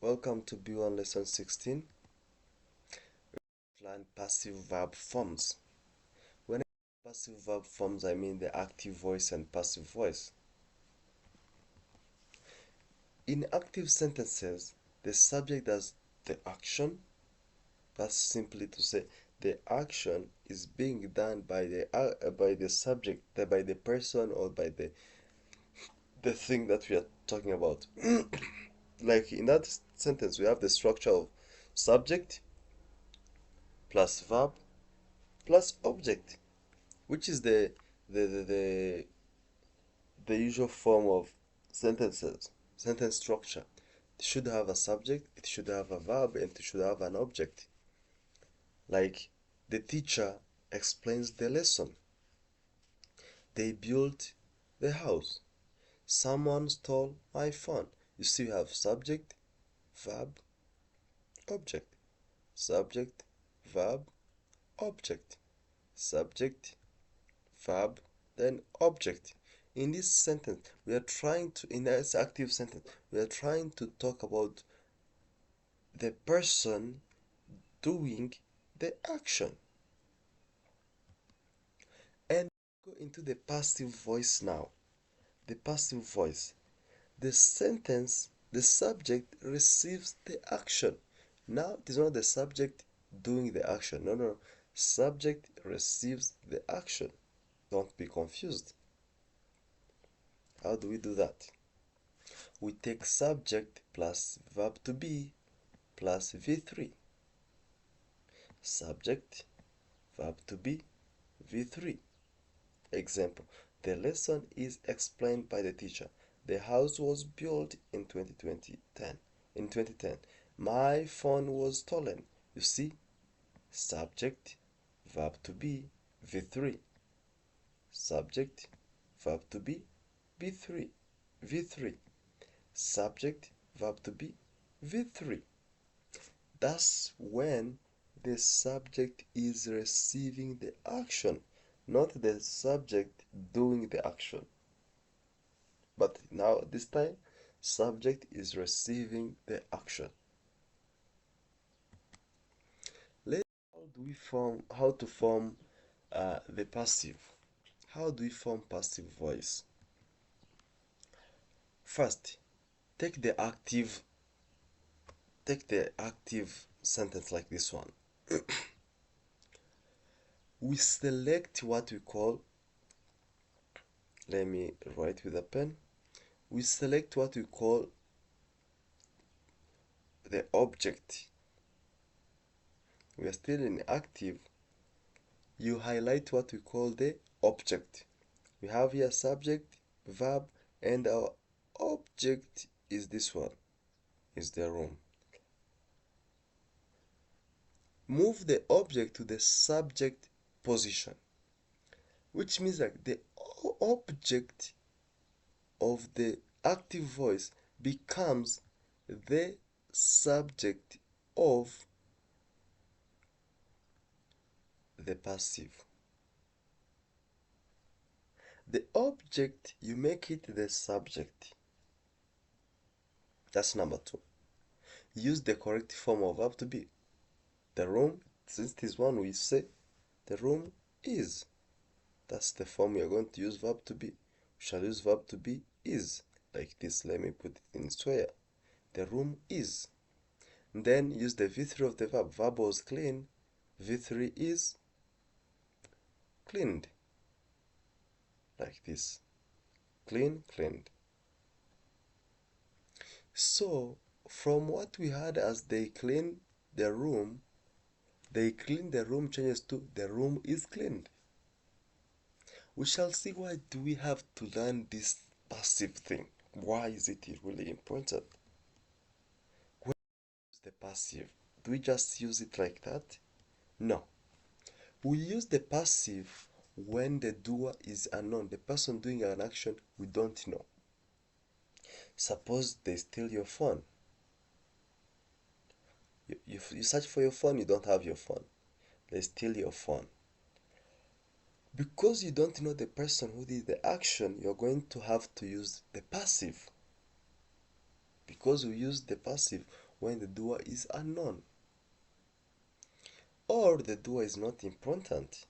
Welcome to B1 Lesson 16. Learn passive verb forms. When I say passive verb forms, I mean the active voice and passive voice. In active sentences, the subject does the action. That's simply to say the action is being done by the subject, by the person, or by the thing that we are talking about. Like in that sentence, we have the structure of subject plus verb plus object, which is the the the, the usual form of sentence structure. It should have a subject, it should have a verb, and it should have an object. Like the teacher explains the lesson. They built the house. Someone stole my phone. You see, you have subject, verb, object. Subject, verb, object. Subject, verb, then object. In this sentence, in this active sentence, we are trying to talk about the person doing the action. And go into the passive voice now. The passive voice. The subject receives the action. Now it is not the subject doing the action. No. Subject receives the action. Don't be confused. How do we do that? We take subject plus verb to be plus V3. Subject, verb to be, V3. Example, the lesson is explained by the teacher. The house was built in 2010. My phone was stolen. You see, subject, verb to be, V3. Subject, verb to be, V3. V3. Subject, verb to be, V3. That's when the subject is receiving the action, not the subject doing the action. But now this time, subject is receiving the action. Let's how to form the passive. How do we form passive voice? First, take the active sentence like this one. We select what we call, let me write with a pen. We select what we call the object. We are still in active. You highlight what we call the object. We have here subject, verb, and our object is this one, is the room. Move the object to the subject position, which means that the object of the active voice becomes the subject of the passive. The object, you make it the subject. That's number 2. Use the correct form of verb to be. The room, since this one we say the room is. That's the form we are going to use verb to be. We shall use verb to be is. Like this, let me put it in square. The room is. And then use the V3 of the verb. Verb was clean. V3 is cleaned. Like this. Clean, cleaned. So, from what we had as they clean the room changes to the room is cleaned. We shall see why do we have to learn this passive thing. Why is it really important? When we use the passive, do we just use it like that? No. We use the passive when the doer is unknown. The person doing an action we don't know. Suppose they steal your phone. You search for your phone, you don't have your phone. They steal your phone. Because you don't know the person who did the action, you're going to have to use the passive. Because we use the passive, when the doer is unknown, or the doer is not important.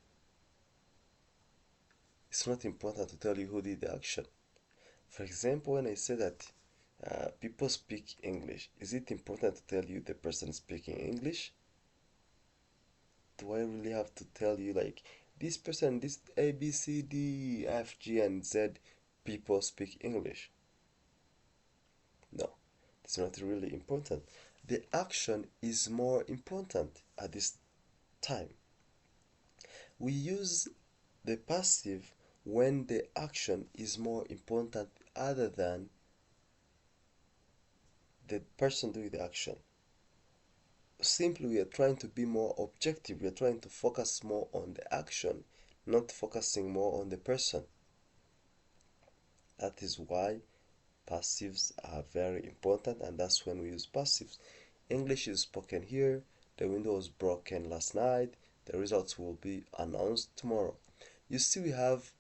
It's not important to tell you who did the action. For example, when I say that people speak English, is it important to tell you the person speaking English? Do I really have to tell you, like, this person, this A, B, C, D, F, G, and Z people speak English? No, it's not really important. The action is more important at this time. We use the passive when the action is more important other than the person doing the action. Simply, we are trying to be more objective. We are trying to focus more on the action, not focusing more on the person. That is why passives are very important, and that's when we use passives. English is spoken here. The window was broken last night. The results will be announced tomorrow. You see, we have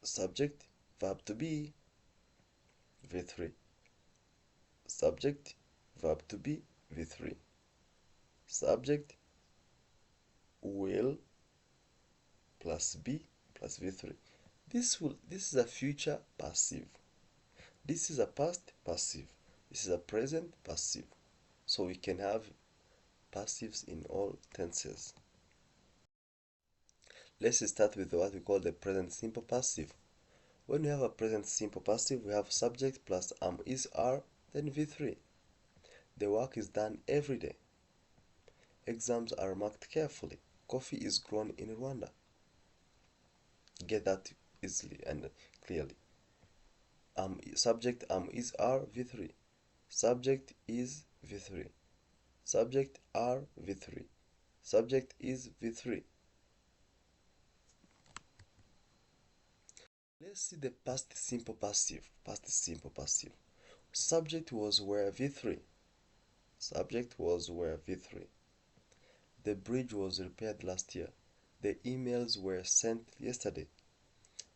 subject, verb to be, V3. Subject, verb to be, V3. Subject, will, plus be, plus V3. This is a future passive. This is a past passive. This is a present passive. So we can have passives in all tenses. Let's start with what we call the present simple passive. When we have a present simple passive, we have subject plus am, is, are, then V3. The work is done every day. Exams are marked carefully. Coffee is grown in Rwanda. Get that easily and clearly. Subject am, is, are, V3. Subject is V3. Subject are V3. Subject is V3. Let's see the past simple passive. Past simple passive. Subject was where V3. Subject was where V3. The bridge was repaired last year. The emails were sent yesterday.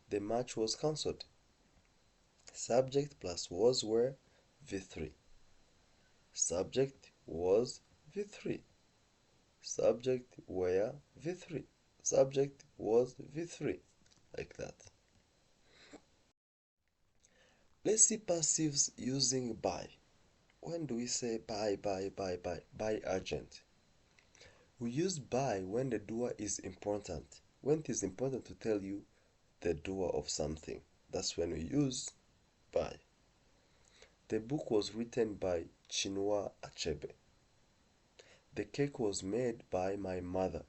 The match was cancelled. Subject plus was were V3. Subject was V3. Subject were V3. Subject was V3. Like that. Let's see passives using by. When do we say by urgent? We use by when the doer is important. When it is important to tell you the doer of something, that's when we use by. The book was written by Chinua Achebe. The cake was made by my mother.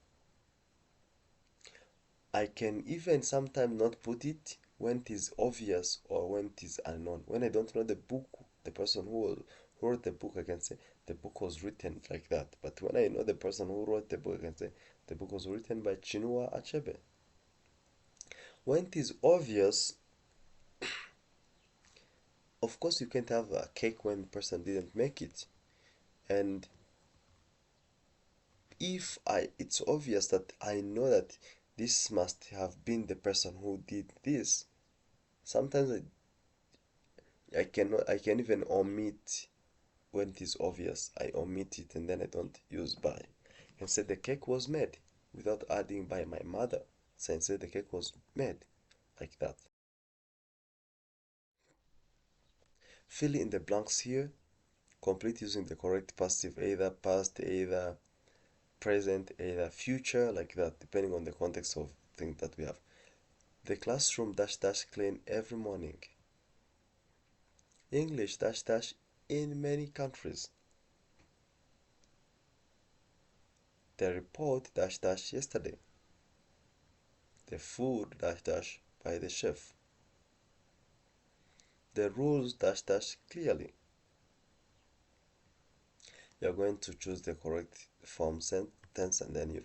I can even sometimes not put it when it is obvious or when it is unknown. When I don't know the book, the person who wrote the book, I can say the book was written like that. But when I know the person who wrote the book, I can say the book was written by Chinua Achebe. When it is obvious, of course you can't have a cake when the person didn't make it. And if it's obvious that I know that this must have been the person who did this, sometimes I can even omit when it is obvious. I omit it and then I don't use by. I can say the cake was made without adding by my mother. So I say the cake was made like that. Fill in the blanks here. Complete using the correct passive, either past, either present, either future, like that, depending on the context of thing that we have. The classroom dash dash clean every morning. English dash dash in many countries. The report dash dash yesterday. The food dash dash by the chef. The rules dash dash clearly. You're going to choose the correct form sentence and then you.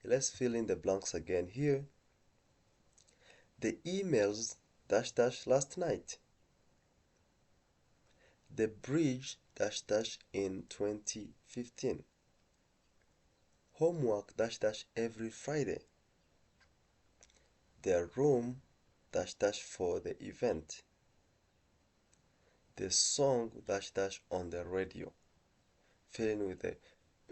Let's fill in the blanks again here. The emails dash dash last night. The bridge dash dash in 2015. Homework dash dash every Friday. The room dash dash for the event. the song dash dash on the radio. Fill in with the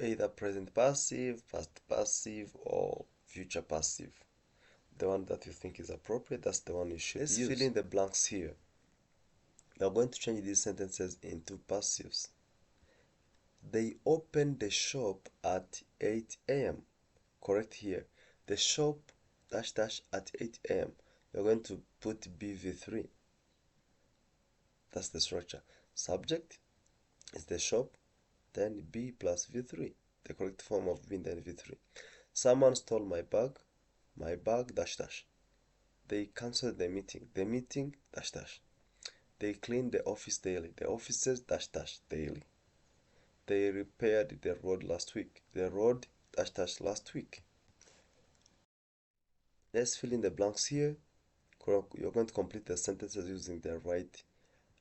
either present passive, past passive, or future passive. The one that you think is appropriate, that's the one you should use. Let's fill in the blanks here. We are going to change these sentences into passives. They opened the shop at 8 a.m. Correct here. The shop dash dash at 8 a.m. You're going to put BV3. That's the structure. Subject is the shop, then B plus V3. The correct form of B and then V3. Someone stole my bag dash dash. They cancelled the meeting dash dash. They cleaned the office daily, the offices dash dash daily. They repaired the road last week, the road dash dash last week. Let's fill in the blanks here. You're going to complete the sentences using the right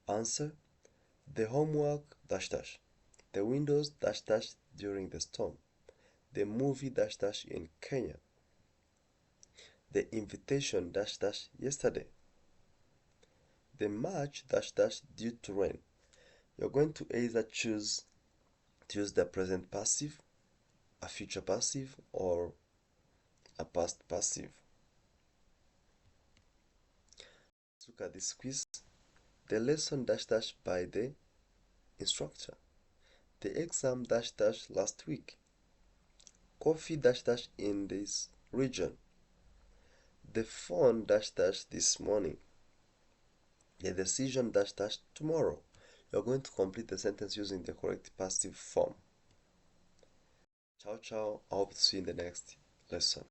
answer. The homework dash dash. The windows dash dash during the storm. The movie dash dash in Kenya. The invitation dash dash yesterday. The match dash dash due to rain. You're going to either choose to use the present passive, a future passive, or a past passive. Let's look at this quiz. The lesson dash dash by the instructor. The exam dash dash last week. Coffee dash dash in this region. The phone dash dash this morning. The decision dash dash tomorrow. You're going to complete the sentence using the correct passive form. Ciao ciao. I hope to see you in the next lesson.